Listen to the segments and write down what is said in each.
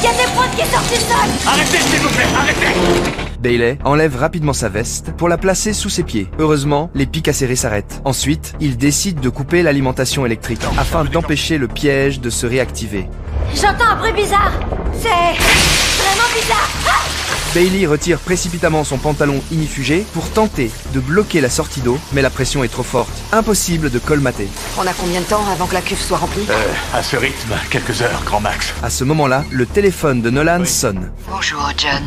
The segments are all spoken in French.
Il y a des pointes qui sortent du sol! Arrêtez, s'il vous plaît, arrêtez! Bailey enlève rapidement sa veste pour la placer sous ses pieds. Heureusement, les pics acérés s'arrêtent. Ensuite, il décide de couper l'alimentation électrique afin d'empêcher le piège de se réactiver. J'entends un bruit bizarre! C'est vraiment bizarre! Ah! Bailey retire précipitamment son pantalon inifugé pour tenter de bloquer la sortie d'eau, mais la pression est trop forte. Impossible de colmater. On a combien de temps avant que la cuve soit remplie? À ce rythme, quelques heures, grand max. À ce moment-là, le téléphone de Nolan sonne. Bonjour, John.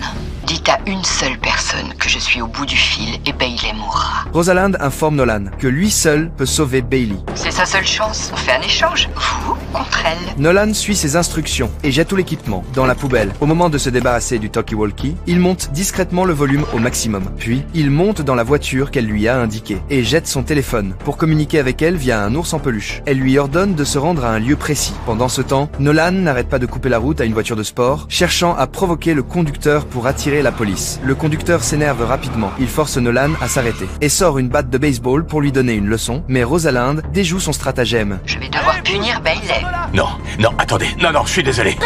Dites à une seule personne que je suis au bout du fil et Bailey mourra. Rosalind informe Nolan que lui seul peut sauver Bailey. C'est sa seule chance. On fait un échange. Vous contre elle. Nolan suit ses instructions et jette tout l'équipement dans la poubelle. Au moment de se débarrasser du talkie-walkie, il monte discrètement le volume au maximum. Puis, il monte dans la voiture qu'elle lui a indiquée et jette son téléphone pour communiquer avec elle via un ours en peluche. Elle lui ordonne de se rendre à un lieu précis. Pendant ce temps, Nolan n'arrête pas de couper la route à une voiture de sport, cherchant à provoquer le conducteur pour attirer la police. Le conducteur s'énerve rapidement. Il force Nolan à s'arrêter et sort une batte de baseball pour lui donner une leçon, mais Rosalind déjoue son stratagème. Je vais devoir punir Bailey. Non, non, attendez. Non, je suis désolé.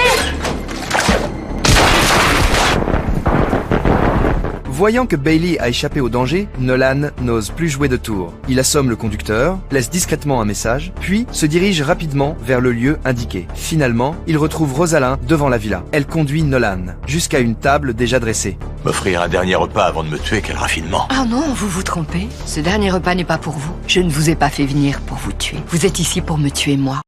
Voyant que Bailey a échappé au danger, Nolan n'ose plus jouer de tour. Il assomme le conducteur, laisse discrètement un message, puis se dirige rapidement vers le lieu indiqué. Finalement, il retrouve Rosalind devant la villa. Elle conduit Nolan jusqu'à une table déjà dressée. M'offrir un dernier repas avant de me tuer, quel raffinement. Ah non, vous vous trompez. Ce dernier repas n'est pas pour vous. Je ne vous ai pas fait venir pour vous tuer. Vous êtes ici pour me tuer moi.